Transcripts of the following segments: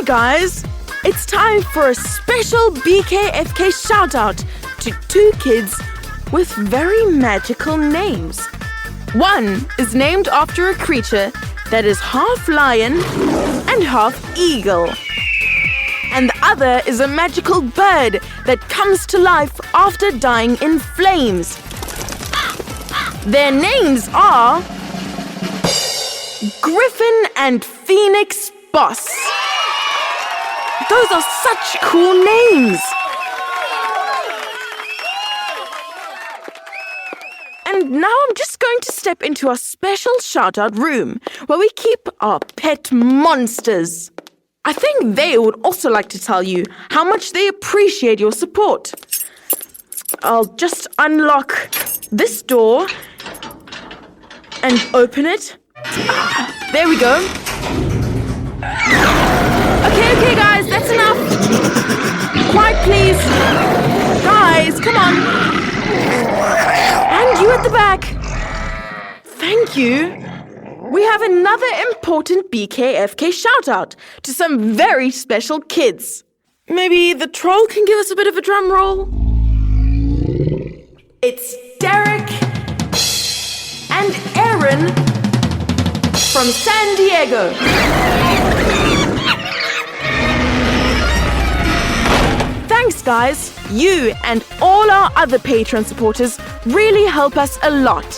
Hi guys! It's time for a special BKFK shout-out to 2 kids with very magical names. One is named after a creature that is half lion and half eagle. And the other is a magical bird that comes to life after dying in flames. Their names are Griffin and Phoenix Boss. Those are such cool names. And now I'm just going to step into our special shout-out room where we keep our pet monsters. I think they would also like to tell you how much they appreciate your support. I'll just unlock this door and open it. There we go. Okay, guys, that's enough. Quiet, please. Guys, come on. And you at the back. Thank you. We have another important BKFK shout-out to some very special kids. Maybe the troll can give us a bit of a drum roll? It's Derek and Aaron from San Diego. Thanks, guys. You and all our other Patreon supporters really help us a lot.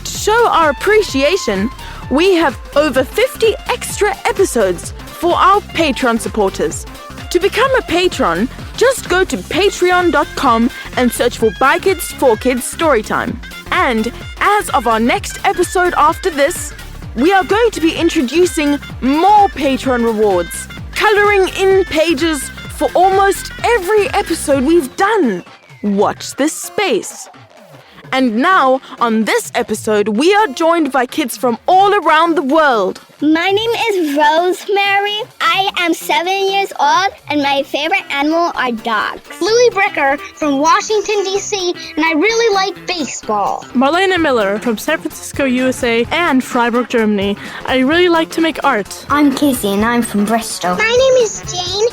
To show our appreciation, we have over 50 extra episodes for our Patreon supporters. To become a patron, just go to patreon.com and search for By Kids for Kids Storytime. And as of our next episode after this, we are going to be introducing more Patreon rewards, coloring in pages for almost every episode we've done. Watch this space. And now, on this episode, we are joined by kids from all around the world. My name is Rosemary. I am 7 years old, and my favorite animal are dogs. Louie Bricker from Washington, D.C., and I really like baseball. Marlena Miller from San Francisco, USA, and Freiburg, Germany. I really like to make art. I'm Kizzy, and I'm from Bristol. My name is Jane,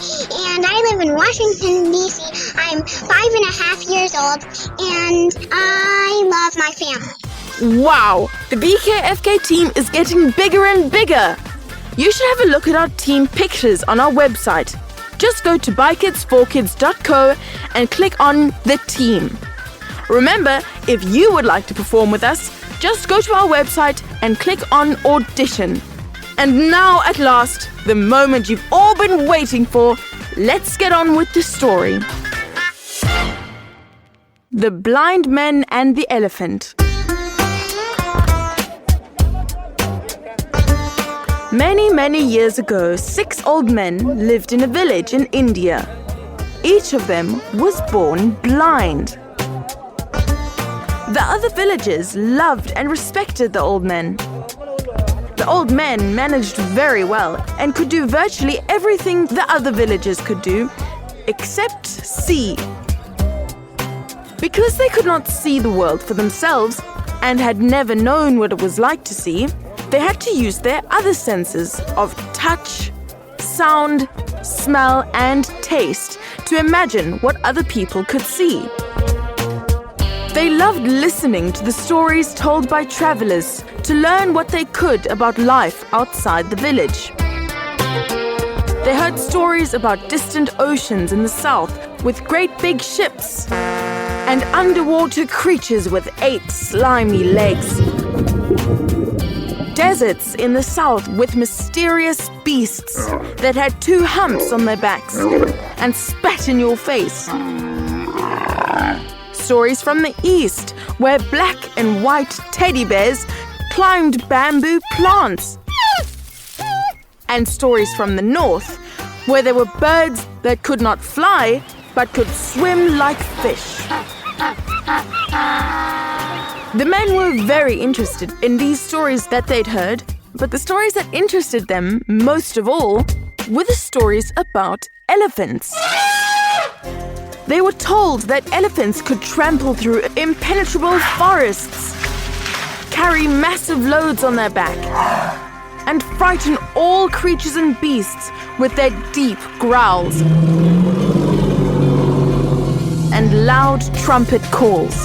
and I live in Washington, D.C. I'm 5.5 years old, and I love my family. Wow, the BKFK team is getting bigger and bigger. You should have a look at our team pictures on our website. Just go to bykids4kids.co and click on the team. Remember, if you would like to perform with us, just go to our website and click on audition. And now at last, the moment you've all been waiting for, let's get on with the story. The Blind Men and the Elephant. Many years ago, 6 old men lived in a village in India. Each of them was born blind. The other villagers loved and respected the old men. The old men managed very well and could do virtually everything the other villagers could do, except see. Because they could not see the world for themselves and had never known what it was like to see, they had to use their other senses of touch, sound, smell, and taste to imagine what other people could see. They loved listening to the stories told by travelers to learn what they could about life outside the village. They heard stories about distant oceans in the south with great big ships and underwater creatures with 8 slimy legs. Deserts in the south with mysterious beasts that had 2 humps on their backs and spat in your face. Stories from the east where black and white teddy bears climbed bamboo plants. And stories from the north where there were birds that could not fly but could swim like fish. The men were very interested in these stories that they'd heard, but the stories that interested them most of all were the stories about elephants. They were told that elephants could trample through impenetrable forests, carry massive loads on their back, and frighten all creatures and beasts with their deep growls and loud trumpet calls.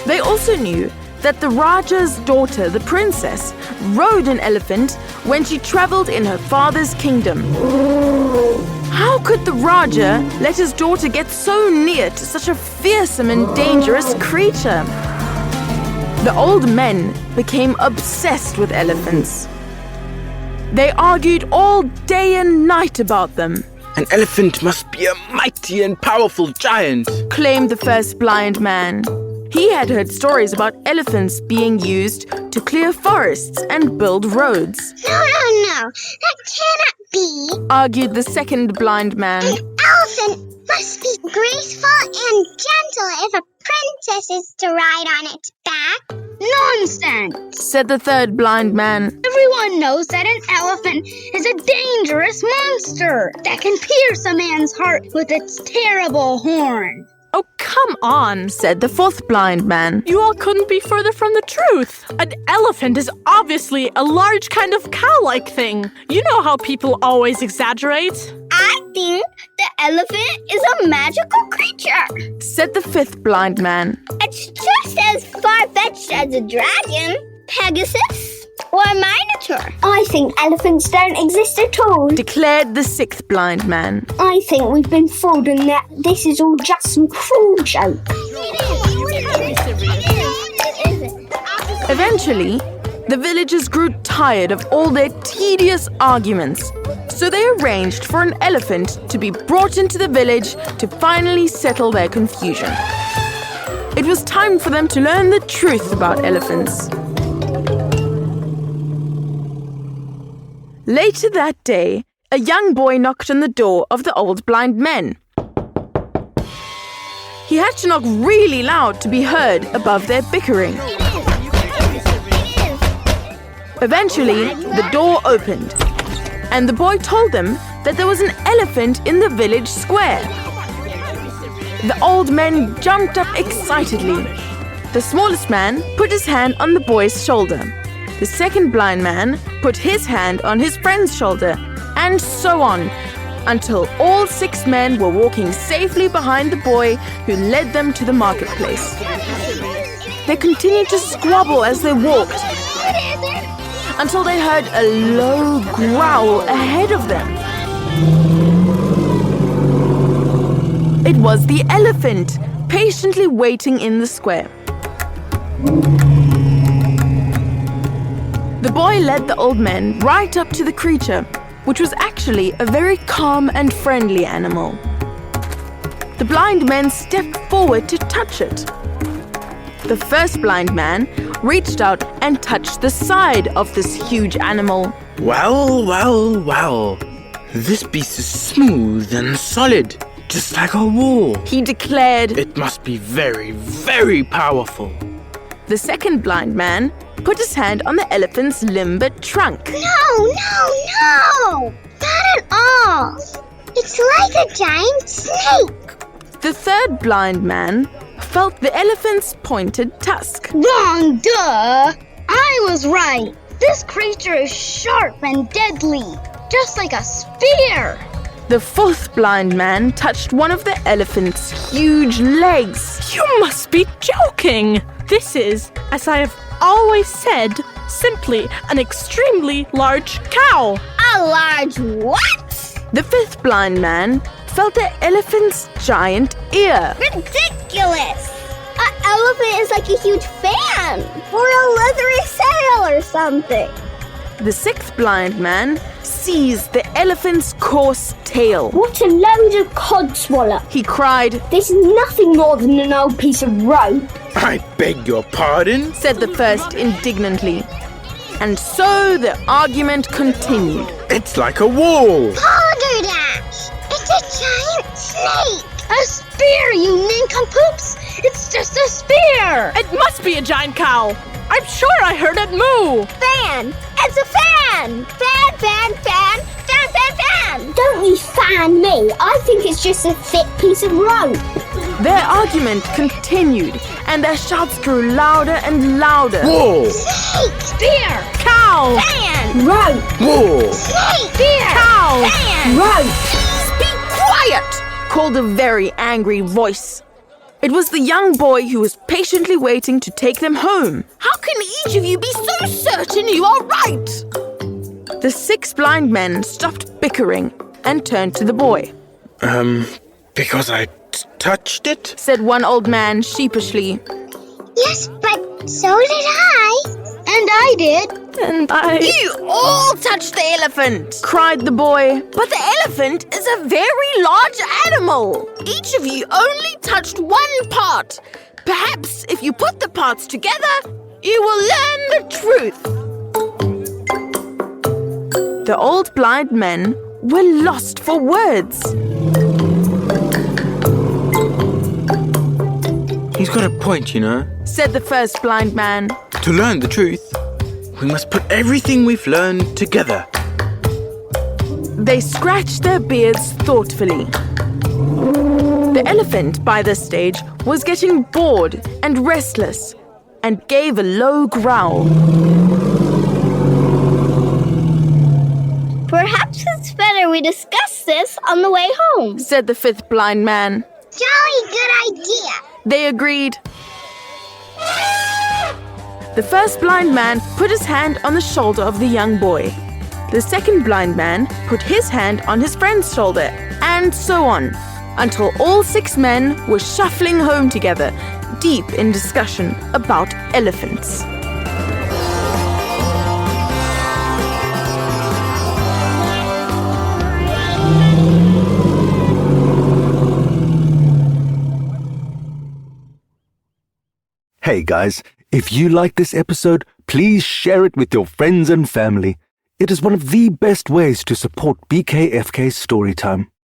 They also knew that the Raja's daughter, the princess, rode an elephant when she traveled in her father's kingdom. How could the Raja let his daughter get so near to such a fearsome and dangerous creature? The old men became obsessed with elephants. They argued all day and night about them, An elephant must be a mighty and powerful giant. claimed the first blind man. He had heard stories about elephants being used to clear forests and build roads, No. That cannot be. argued the second blind man. An elephant must be graceful and gentle if a princess is to ride on its back. Nonsense! Said the third blind man. Everyone knows that an elephant is a dangerous monster that can pierce a man's heart with its terrible horn. Oh, come on. Said the fourth blind man. You all couldn't be further from the truth. An elephant is obviously a large kind of cow-like thing. You know how people always exaggerate. I think the elephant is a magical creature. Said the fifth blind man. It's just as far-fetched as a dragon, Pegasus, or a minotaur. I think elephants don't exist at all. Declared the sixth blind man. I think we've been fooled and that this is all just some cruel joke. Eventually, the villagers grew tired of all their tedious arguments, so they arranged for an elephant to be brought into the village to finally settle their confusion. It was time for them to learn the truth about elephants. Later that day, a young boy knocked on the door of the old blind men. He had to knock really loud to be heard above their bickering. Eventually, the door opened, and the boy told them that there was an elephant in the village square. The old men jumped up excitedly. The smallest man put his hand on the boy's shoulder. The second blind man put his hand on his friend's shoulder, and so on, until all 6 men were walking safely behind the boy who led them to the marketplace. They continued to squabble as they walked, until they heard a low growl ahead of them. It was the elephant, patiently waiting in the square. The boy led the old men right up to the creature, which was actually a very calm and friendly animal. The blind men stepped forward to touch it. The first blind man reached out and touched the side of this huge animal. Well. This beast is smooth and solid, just like a wall. He declared. It must be very, very powerful. The second blind man put his hand on the elephant's limber trunk. No. Not at all. It's like a giant snake. The third blind man felt the elephant's pointed tusk. Wrong, duh! I was right. This creature is sharp and deadly, just like a spear. The fourth blind man touched one of the elephant's huge legs. You must be joking. This is, as I have always said, simply an extremely large cow. A large what? The fifth blind man felt the elephant's giant ear. Ridiculous! An elephant is like a huge fan, or a leathery sail or something. The sixth blind man seized the elephant's coarse tail. What a load of codswallop. He cried, This is nothing more than an old piece of rope. I beg your pardon? said the first indignantly. And so the argument continued. It's like a wall. Balderdash! It's a giant snake! A spear, you nincompoops! It's just a spear! It must be a giant cow. I'm sure I heard it moo. Fan! It's a fan! Fan! Don't you fan me. I think it's just a thick piece of rope. Their argument continued, and their shouts grew louder and louder. Whoa! Bear! Cow! Fan! Rope! Whoa! Bear! Cow! Fan! Rope! "Be quiet!" called a very angry voice. It was the young boy who was patiently waiting to take them home. How can each of you be so certain you are right? The 6 blind men stopped bickering and turned to the boy. Because I touched it? Said one old man sheepishly. Yes, but so did I. And I did. And I... You all touched the elephant! Cried the boy. But the elephant is a very large animal. Each of you only touched one part. Perhaps if you put the parts together, you will learn the truth. The old blind men were lost for words. He's got a point, you know. Said the first blind man. To learn the truth, we must put everything we've learned together. They scratched their beards thoughtfully. The elephant, by this stage, was getting bored and restless and gave a low growl. Perhaps it's better we discuss this on the way home. Said the 5th blind man. Jolly good idea. They agreed. The first blind man put his hand on the shoulder of the young boy. The second blind man put his hand on his friend's shoulder, and so on, until all 6 men were shuffling home together, deep in discussion about elephants. Hey guys, if you like this episode, please share it with your friends and family. It is one of the best ways to support BKFK Storytime.